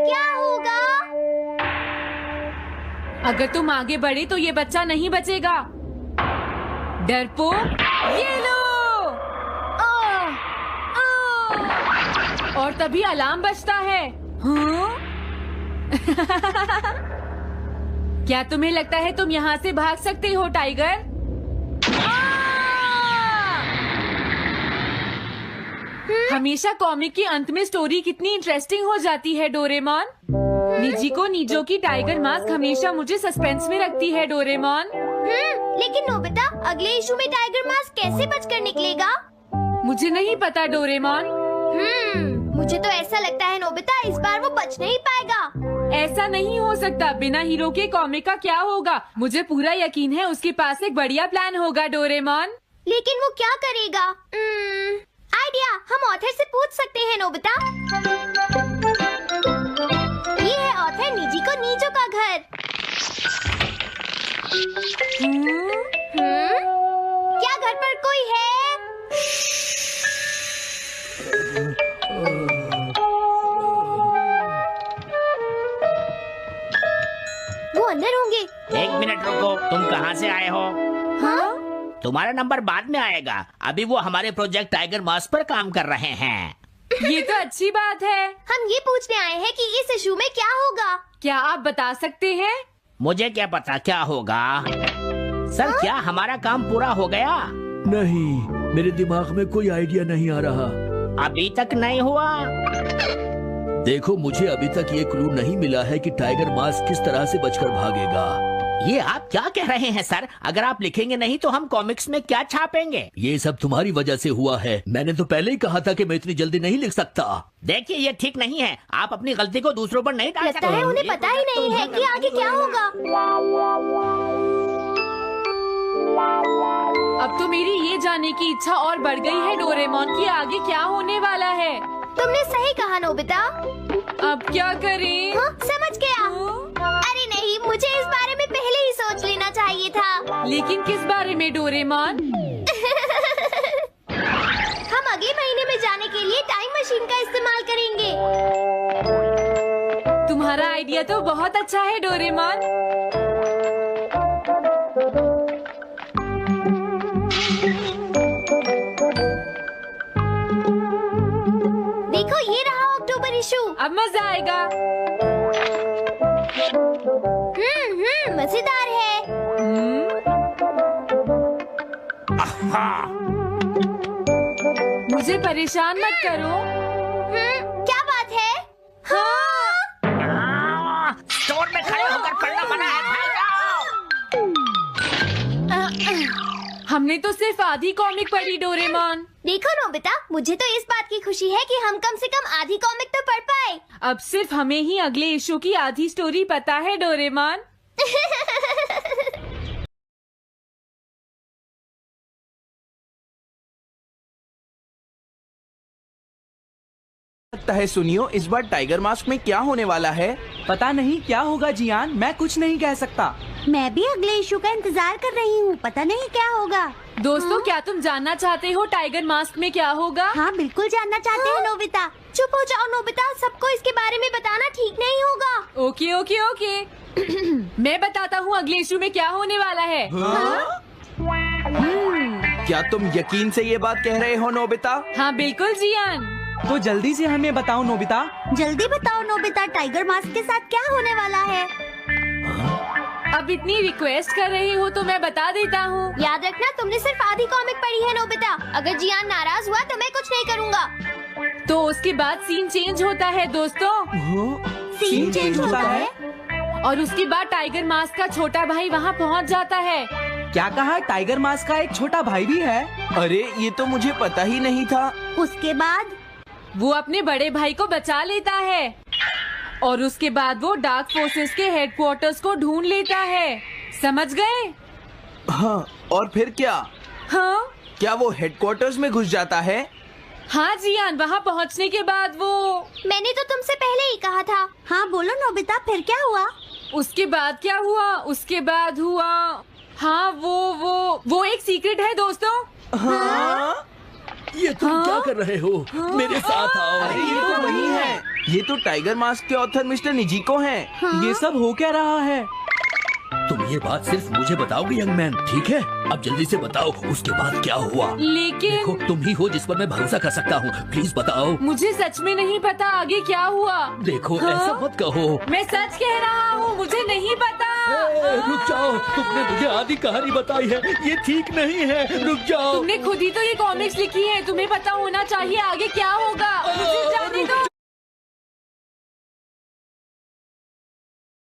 क्या होगा? अगर तुम आगे बढ़े तो ये बच्चा नहीं बचेगा। डरपोक, ये लो। और तभी अलार्म बजता है। हाँ? क्या तुम्हें लगता है तुम यहाँ से भाग सकते हो टाइगर? हमेशा कॉमिक के अंत में स्टोरी कितनी इंटरेस्टिंग हो जाती है डोरेमोन। निजी को नीजो की टाइगर मास्क हमेशा मुझे सस्पेंस में रखती है डोरेमोन। लेकिन नोबिता, अगले इशू में टाइगर मास्क कैसे बचकर निकलेगा? मुझे नहीं पता डोरेमोन। मुझे तो ऐसा लगता है नोबिता, इस बार वो बच नहीं पाएगा। ऐसा नहीं हो सकता। बिना हीरो के कॉमिक का क्या होगा? मुझे पूरा यकीन है उसके पास एक बढ़िया प्लान होगा डोरेमोन। लेकिन वो क्या करेगा? आइडिया, हम ऑथर से पूछ सकते हैं नोबिता। ये है ऑथर निजी को नीजो का घर। क्या घर पर कोई है? वो अंदर होंगे। एक मिनट रुको, तुम कहाँ से आए हो? हाँ? तुम्हारा नंबर बाद में आएगा। अभी वो हमारे प्रोजेक्ट टाइगर मास्क पर काम कर रहे हैं। ये तो अच्छी बात है। हम ये पूछने आए हैं कि इस इशू में क्या होगा। क्या आप बता सकते हैं? मुझे क्या पता क्या होगा। सर, क्या हमारा काम पूरा हो गया? नहीं, मेरे दिमाग में कोई आइडिया नहीं आ रहा। अभी तक नहीं हुआ। देखो, मुझे अभी तक ये क्लू नहीं मिला है कि टाइगर मास्क किस तरह से बचकर भागेगा। ये आप क्या कह रहे हैं सर? अगर आप लिखेंगे नहीं तो हम कॉमिक्स में क्या छापेंगे? ये सब तुम्हारी वजह से हुआ है। मैंने तो पहले ही कहा था कि मैं इतनी जल्दी नहीं लिख सकता। देखिए, ये ठीक नहीं है। आप अपनी गलती को दूसरों पर नहीं डाल लगता है उन्हें पता ही नहीं है कि आगे क्या होगा। अब तो मेरी ये जानने की इच्छा और बढ़ गई है डोरेमोन कि आगे क्या होने वाला है। तुमने सही कहा नोबिता। अब क्या करें? समझ गया। अरे नहीं, मुझे इस बारे में पहले ही सोच लेना चाहिए था। लेकिन किस बारे में डोरेमोन? हम अगले महीने में जाने के लिए टाइम मशीन का इस्तेमाल करेंगे। तुम्हारा आइडिया तो बहुत अच्छा है डोरेमोन। देखो, ये रहा अक्टूबर इशू। अब मजा आएगा। मजेदार है। मुझे परेशान मत करो। क्या बात है? स्टोर में खड़े होकर पढ़ना मना है, भाग जाओ। हमने तो सिर्फ आधी कॉमिक पढ़ी डोरेमोन। देखो नोबिता, मुझे तो इस बात की खुशी है कि हम कम से कम आधी कॉमिक तो पढ़ पाए। अब सिर्फ हमें ही अगले इशू की आधी स्टोरी पता है डोरेमोन। लगता है सुनियो, इस बार टाइगर मास्क में क्या होने वाला है? पता नहीं क्या होगा जियान, मैं कुछ नहीं कह सकता। मैं भी अगले इशू का इंतजार कर रही हूँ। पता नहीं क्या होगा। दोस्तों, क्या तुम जानना चाहते हो टाइगर मास्क में क्या होगा? हाँ, बिल्कुल जानना चाहते हैं नोबिता। चुप हो जाओ नोबिता, सबको इसके बारे में बताना ठीक नहीं होगा। Okay okay okay. मैं बताता हूँ अगले इशू में क्या होने वाला है। क्या तुम यकीन से ये बात कह रहे हो नोबिता? हाँ बिल्कुल जियान। तो जल्दी से हमें बताओ नोबिता। जल्दी बताओ नोबिता, टाइगर मास्क के साथ क्या होने वाला है? अब इतनी रिक्वेस्ट कर रहे हो तो मैं बता देता हूँ। याद रखना, तुमने सिर्फ आधी कॉमिक पढ़ी है नोबिता। अगर जियान नाराज हुआ तो मैं कुछ नहीं करूँगा। तो उसके बाद सीन चेंज होता है दोस्तों। सीन चेंज होता है? और उसके बाद टाइगर मास्क का छोटा भाई वहाँ पहुँच जाता है। क्या कहा? टाइगर मास्क का एक छोटा भाई भी है? अरे, ये तो मुझे पता ही नहीं था। उसके बाद वो अपने बड़े भाई को बचा लेता है और उसके बाद वो डार्क फोर्सेस के हेडक्वार्टर्स को ढूंढ लेता है। समझ गए? हाँ, और फिर क्या? हाँ क्या वो हेडक्वार्टर्स में घुस जाता है? हाँ जियान, वहाँ पहुँचने के बाद वो। मैंने तो तुमसे पहले ही कहा था। हाँ बोलो नोबिता, फिर क्या हुआ? उसके बाद क्या हुआ? उसके बाद हुआ, हाँ वो एक सीक्रेट है दोस्तों। हाँ? ये तुम क्या कर रहे हो? मेरे साथ आओ। अरे, ये तो वही है। ये तो टाइगर मास्क के ऑथर मिस्टर निजिको हैं। ये सब हो क्या रहा है? तुम ये बात सिर्फ मुझे बताओगे यंग मैन, ठीक है? अब जल्दी से बताओ उसके बाद क्या हुआ। लेकिन देखो तुम ही हो जिस पर मैं भरोसा कर सकता हूँ, प्लीज बताओ। मुझे सच में नहीं पता आगे क्या हुआ। देखो हाँ? ऐसा मत कहो। मैं सच कह रहा हूँ, मुझे नहीं पता। रुक जाओ, तुमने मुझे आधी कहानी बताई है, ये ठीक नहीं है, रुक जाओ। तुमने खुद ही तो ये कॉमिक्स लिखी है, तुम्हें पता होना चाहिए आगे क्या होगा। मुझे जाने दो।